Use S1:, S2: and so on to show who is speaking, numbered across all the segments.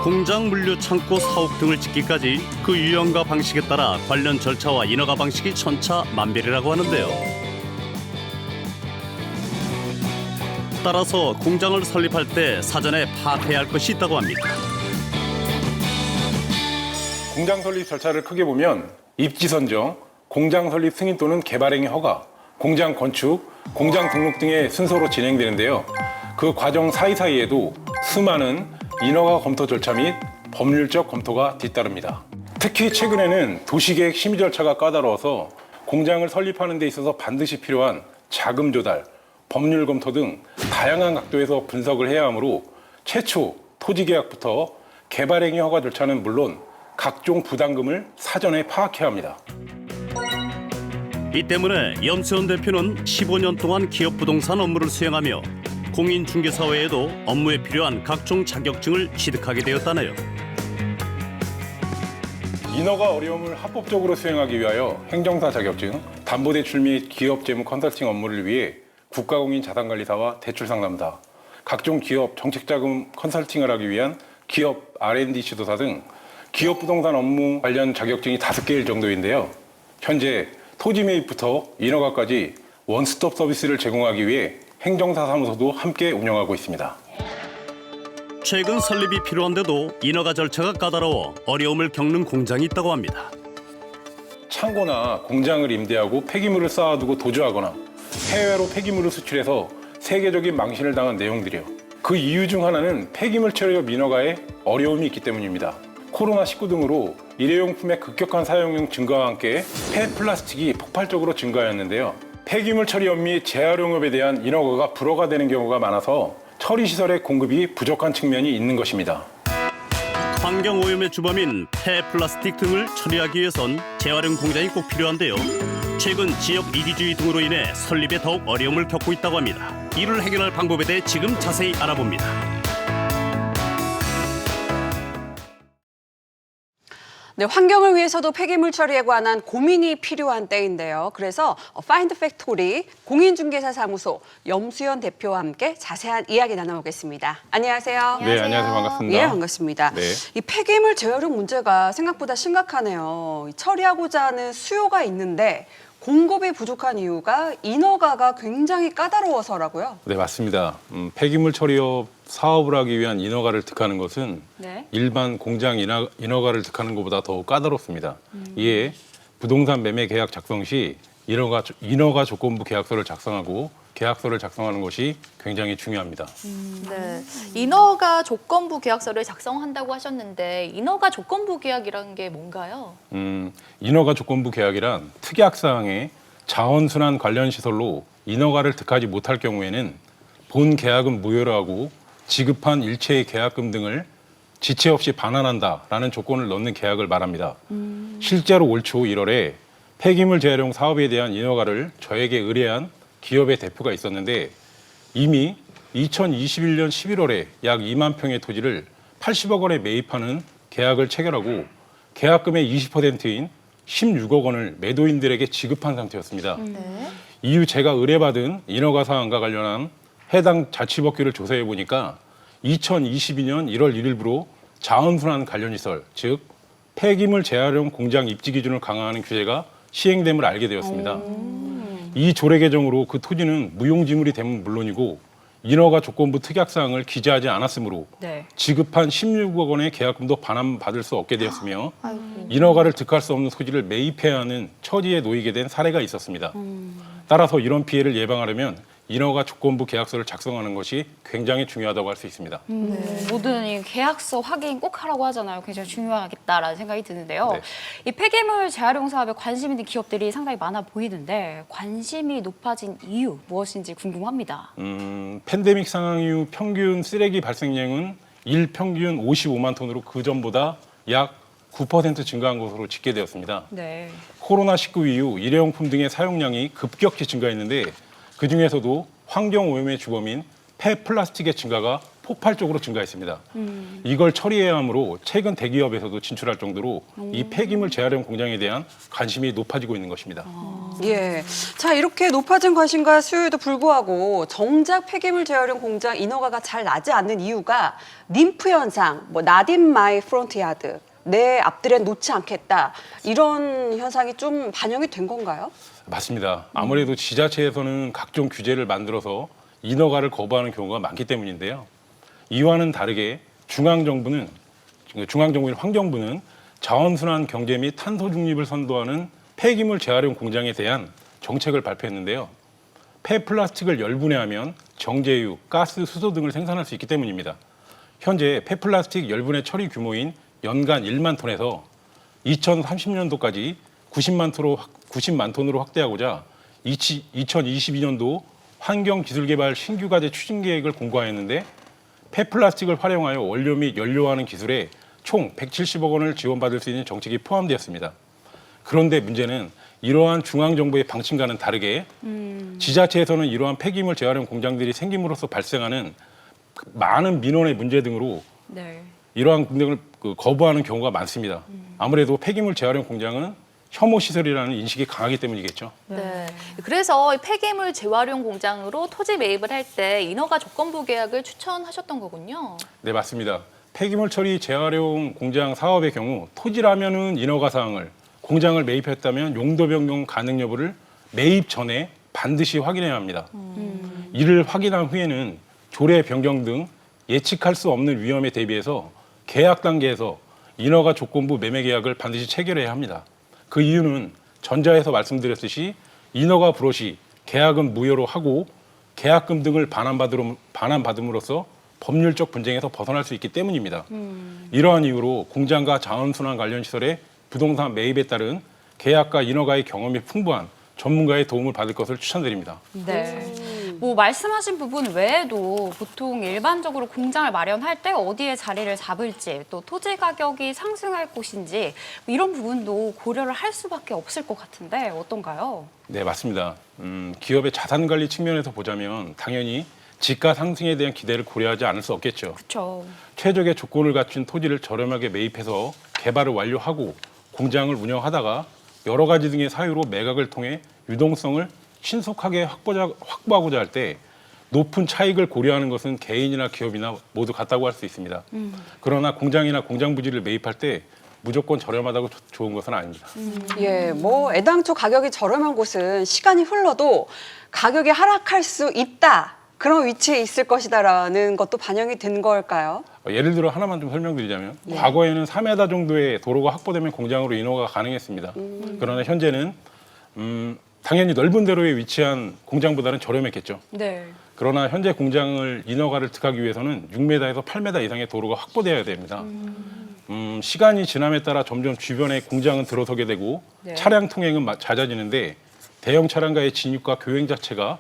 S1: 공장 물류 창고 사옥 등을 짓기까지 그 유형과 방식에 따라 관련 절차와 인허가 방식이 천차만별이라고 하는데요. 따라서 공장을 설립할 때 사전에 파악해야 할 것이 있다고 합니다.
S2: 공장 설립 절차를 크게 보면 입지 선정, 공장 설립 승인 또는 개발행위 허가, 공장 건축, 공장 등록 등의 순서로 진행되는데요. 그 과정 사이사이에도 수많은 인허가 검토 절차 및 법률적 검토가 뒤따릅니다. 특히 최근에는 도시계획 심의 절차가 까다로워서 공장을 설립하는 데 있어서 반드시 필요한 자금 조달, 법률 검토 등 다양한 각도에서 분석을 해야 하므로 최초 토지 계약부터 개발행위 허가 절차는 물론 각종 부담금을 사전에 파악해야 합니다.
S1: 이 때문에 염수현 대표는 15년 동안 기업 부동산 업무를 수행하며 공인중개사 외에도 업무에 필요한 각종 자격증을 취득하게 되었다네요.
S2: 인허가 어려움을 합법적으로 수행하기 위하여 행정사 자격증, 담보대출 및 기업 재무 컨설팅 업무를 위해 국가공인자산관리사와 대출상담사, 각종 기업 정책자금 컨설팅을 하기 위한 기업 R&D 지도사 등 기업 부동산 업무 관련 자격증이 5개일 정도인데요. 현재 토지 매입부터 인허가까지 원스톱 서비스를 제공하기 위해 행정사 사무소도 함께 운영하고 있습니다.
S1: 최근 설립이 필요한데도 인허가 절차가 까다로워 어려움을 겪는 공장이 있다고 합니다.
S2: 창고나 공장을 임대하고 폐기물을 쌓아두고 도주하거나 해외로 폐기물을 수출해서 세계적인 망신을 당한 내용들이요. 그 이유 중 하나는 폐기물 처리업 인허가에 어려움이 있기 때문입니다. 코로나19 등으로 일회용품의 급격한 사용량 증가와 함께 폐플라스틱이 폭발적으로 증가하였는데요. 폐기물 처리업 및 재활용업에 대한 인허가가 불허가 되는 경우가 많아서 처리시설의 공급이 부족한 측면이 있는 것입니다.
S1: 환경오염의 주범인 폐플라스틱 등을 처리하기 위해선 재활용 공장이 꼭 필요한데요. 최근 지역 이기주의 등으로 인해 설립에 더욱 어려움을 겪고 있다고 합니다. 이를 해결할 방법에 대해 지금 자세히 알아봅니다.
S3: 네, 환경을 위해서도 폐기물 처리에 관한 고민이 필요한 때인데요. 그래서 파인드 팩토리 공인중개사 사무소 염수현 대표와 함께 자세한 이야기 나눠보겠습니다. 안녕하세요.
S2: 네, 안녕하세요. 반갑습니다.
S3: 예, 반갑습니다.
S2: 네.
S3: 이 폐기물 재활용 문제가 생각보다 심각하네요. 처리하고자 하는 수요가 있는데 공급이 부족한 이유가 인허가가 굉장히 까다로워서라고요.
S2: 네, 맞습니다. 폐기물 처리업 사업을 하기 위한 인허가를 득하는 것은
S3: 네.
S2: 일반 공장 인허가를 득하는 것보다 더 까다롭습니다. 이에 부동산 매매 계약 작성 시 인허가 조건부 계약서를 작성하고 계약서를 작성하는 것이 굉장히 중요합니다.
S4: 네, 인허가 조건부 계약서를 작성한다고 하셨는데 인허가 조건부 계약이라는 게 뭔가요?
S2: 인허가 조건부 계약이란 특약사항에 자원순환 관련 시설로 인허가를 득하지 못할 경우에는 본 계약은 무효로 하고 지급한 일체의 계약금 등을 지체 없이 반환한다라는 조건을 넣는 계약을 말합니다. 실제로 올 초 1월에 폐기물 재활용 사업에 대한 인허가를 저에게 의뢰한 기업의 대표가 있었는데 이미 2021년 11월에 약 2만 평의 토지를 80억 원에 매입하는 계약을 체결하고 계약금의 20%인 16억 원을 매도인들에게 지급한 상태였습니다.
S4: 네.
S2: 이후 제가 의뢰받은 인허가 사항과 관련한 해당 자치법규를 조사해 보니까 2022년 1월 1일부로 자원순환 관련시설, 즉 폐기물 재활용 공장 입지 기준을 강화하는 규제가 시행됨을 알게 되었습니다. 이 조례 개정으로 그 토지는 무용지물이 되면 물론이고 인허가 조건부 특약사항을 기재하지 않았으므로
S3: 네.
S2: 지급한 16억 원의 계약금도 반환받을 수 없게 되었으며
S4: 아이고.
S2: 인허가를 득할 수 없는 토지를 매입해야 하는 처지에 놓이게 된 사례가 있었습니다. 따라서 이런 피해를 예방하려면 인허가 조건부 계약서를 작성하는 것이 굉장히 중요하다고 할 수 있습니다.
S5: 모든 이 계약서 확인 꼭 하라고 하잖아요. 굉장히 중요하겠다라는 생각이 드는데요.
S2: 네.
S5: 이 폐기물 재활용 사업에 관심 있는 기업들이 상당히 많아 보이는데 관심이 높아진 이유 무엇인지 궁금합니다.
S2: 팬데믹 상황 이후 평균 쓰레기 발생량은 일평균 55만 톤으로 그 전보다 약 9% 증가한 것으로 집계되었습니다.
S3: 네.
S2: 코로나19 이후 일회용품 등의 사용량이 급격히 증가했는데 그중에서도 환경오염의 주범인 폐플라스틱의 증가가 폭발적으로 증가했습니다. 이걸 처리해야 하므로 최근 대기업에서도 진출할 정도로 이 폐기물 재활용 공장에 대한 관심이 높아지고 있는 것입니다.
S3: 예. 자, 이렇게 높아진 관심과 수요에도 불구하고 정작 폐기물 재활용 공장 인허가가 잘 나지 않는 이유가 님프 현상, 뭐 not in my front yard, 내 앞들엔 놓지 않겠다. 이런 현상이 좀 반영이 된 건가요?
S2: 맞습니다. 아무래도 지자체에서는 각종 규제를 만들어서 인허가를 거부하는 경우가 많기 때문인데요. 이와는 다르게 중앙정부인 환경부는 자원순환 경제 및 탄소 중립을 선도하는 폐기물 재활용 공장에 대한 정책을 발표했는데요. 폐플라스틱을 열분해하면 정제유, 가스, 수소 등을 생산할 수 있기 때문입니다. 현재 폐플라스틱 열분해 처리 규모인 연간 1만 톤에서 2030년도까지 90만 톤으로 확대하고자 2022년도 환경기술개발 신규과제 추진계획을 공고하였는데 폐플라스틱을 활용하여 원료 및 연료화하는 기술에 총 170억 원을 지원받을 수 있는 정책이 포함되었습니다. 그런데 문제는 이러한 중앙정부의 방침과는 다르게 지자체에서는 이러한 폐기물 재활용 공장들이 생김으로써 발생하는 많은 민원의 문제 등으로
S5: 네.
S2: 이러한 공장을 거부하는 경우가 많습니다. 아무래도 폐기물 재활용 공장은 혐오 시설이라는 인식이 강하기 때문이겠죠.
S4: 네. 그래서 폐기물 재활용 공장으로 토지 매입을 할 때 인허가 조건부 계약을 추천하셨던 거군요.
S2: 네, 맞습니다. 폐기물 처리 재활용 공장 사업의 경우 토지라면은 인허가 사항을, 공장을 매입했다면 용도 변경 가능 여부를 매입 전에 반드시 확인해야 합니다. 이를 확인한 후에는 조례 변경 등 예측할 수 없는 위험에 대비해서 계약 단계에서 인허가 조건부 매매 계약을 반드시 체결해야 합니다. 그 이유는 전자에서 말씀드렸듯이 인허가 불허 시 계약은 무효로 하고 계약금 등을 반환받음으로써 법률적 분쟁에서 벗어날 수 있기 때문입니다. 이러한 이유로 공장과 자원순환 관련 시설의 부동산 매입에 따른 계약과 인허가의 경험이 풍부한 전문가의 도움을 받을 것을 추천드립니다.
S5: 네. 뭐 말씀하신 부분 외에도 보통 일반적으로 공장을 마련할 때 어디에 자리를 잡을지 또 토지 가격이 상승할 곳인지 이런 부분도 고려를 할 수밖에 없을 것 같은데 어떤가요?
S2: 네, 맞습니다. 기업의 자산 관리 측면에서 보자면 당연히 지가 상승에 대한 기대를 고려하지 않을 수 없겠죠.
S5: 그렇죠.
S2: 최적의 조건을 갖춘 토지를 저렴하게 매입해서 개발을 완료하고 공장을 운영하다가 여러 가지 등의 사유로 매각을 통해 유동성을 신속하게 확보하고자 할 때 높은 차익을 고려하는 것은 개인이나 기업이나 모두 같다고 할 수 있습니다. 그러나 공장이나 공장 부지를 매입할 때 무조건 저렴하다고 좋은 것은 아닙니다.
S3: 예, 뭐 애당초 가격이 저렴한 곳은 시간이 흘러도 가격이 하락할 수 있다. 그런 위치에 있을 것이다라는 것도 반영이 된 걸까요?
S2: 예를 들어 하나만 좀 설명드리자면 과거에는 3m 정도의 도로가 확보되면 공장으로 인허가 가능했습니다. 그러나 현재는 당연히 넓은 도로에 위치한 공장보다는 저렴했겠죠.
S5: 네.
S2: 그러나 현재 공장을 인허가를 득하기 위해서는 6m에서 8m 이상의 도로가 확보되어야 됩니다. 시간이 지남에 따라 점점 주변에 공장은 들어서게 되고
S5: 네.
S2: 차량 통행은 잦아지는데 대형 차량과의 진입과 교행 자체가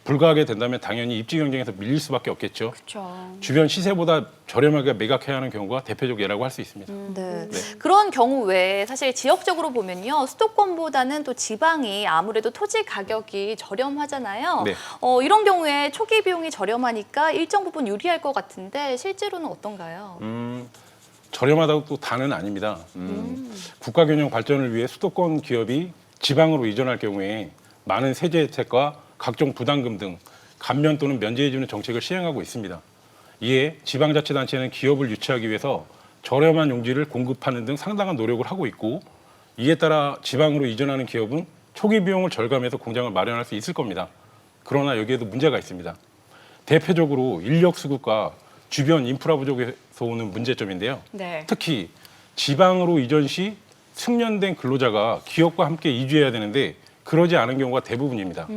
S2: 불가하게 된다면 당연히 입지 경쟁에서 밀릴 수밖에 없겠죠.
S5: 그렇죠.
S2: 주변 시세보다 저렴하게 매각해야 하는 경우가 대표적 예라고 할 수 있습니다.
S4: 네.
S2: 네.
S4: 그런 경우 외에 사실 지역적으로 보면요. 수도권보다는 또 지방이 아무래도 토지 가격이 저렴하잖아요.
S2: 네.
S4: 이런 경우에 초기 비용이 저렴하니까 일정 부분 유리할 것 같은데 실제로는 어떤가요?
S2: 저렴하다고 또 다는 아닙니다. 국가 균형 발전을 위해 수도권 기업이 지방으로 이전할 경우에 많은 세제 혜택과 각종 부담금 등 감면 또는 면제해주는 정책을 시행하고 있습니다. 이에 지방자치단체는 기업을 유치하기 위해서 저렴한 용지를 공급하는 등 상당한 노력을 하고 있고 이에 따라 지방으로 이전하는 기업은 초기 비용을 절감해서 공장을 마련할 수 있을 겁니다. 그러나 여기에도 문제가 있습니다. 대표적으로 인력 수급과 주변 인프라 부족에서 오는 문제점인데요.
S5: 네.
S2: 특히 지방으로 이전 시 숙련된 근로자가 기업과 함께 이주해야 되는데 그러지 않은 경우가 대부분입니다.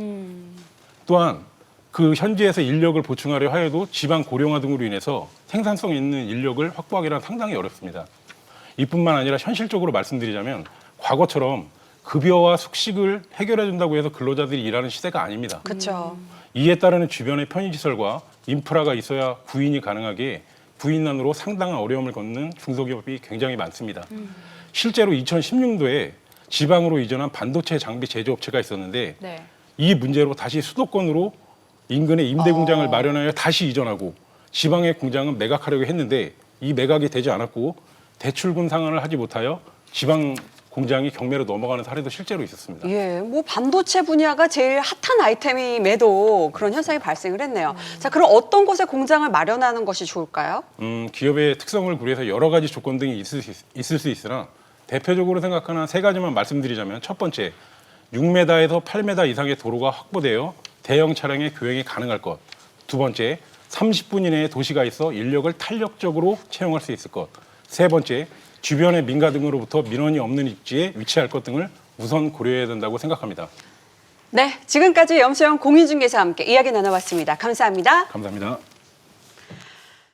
S2: 또한 그 현지에서 인력을 보충하려 하여도 지방 고령화 등으로 인해서 생산성 있는 인력을 확보하기란 상당히 어렵습니다. 이뿐만 아니라 현실적으로 말씀드리자면 과거처럼 급여와 숙식을 해결해 준다고 해서 근로자들이 일하는 시대가 아닙니다.
S3: 그렇죠.
S2: 이에 따르는 주변의 편의시설과 인프라가 있어야 구인이 가능하기에 구인난으로 상당한 어려움을 겪는 중소기업이 굉장히 많습니다. 실제로 2016년도에 지방으로 이전한 반도체 장비 제조업체가 있었는데
S5: 네.
S2: 이 문제로 다시 수도권으로 인근에 임대 공장을 마련하여 다시 이전하고 지방의 공장은 매각하려고 했는데 이 매각이 되지 않았고 대출금 상환을 하지 못하여 지방 공장이 경매로 넘어가는 사례도 실제로 있었습니다.
S3: 예, 뭐 반도체 분야가 제일 핫한 아이템임에도 그런 현상이 발생을 했네요. 자, 그럼 어떤 곳에 공장을 마련하는 것이 좋을까요?
S2: 기업의 특성을 고려해서 여러 가지 조건 등이 있을 수 있으나 대표적으로 생각하는 세 가지만 말씀드리자면 첫 번째, 6m에서 8m 이상의 도로가 확보되어 대형 차량의 교행이 가능할 것. 두 번째, 30분 이내에 도시가 있어 인력을 탄력적으로 채용할 수 있을 것. 세 번째, 주변의 민가 등으로부터 민원이 없는 입지에 위치할 것 등을 우선 고려해야 된다고 생각합니다.
S3: 네, 지금까지 염수영 공인중개사와 함께 이야기 나눠봤습니다. 감사합니다.
S2: 감사합니다.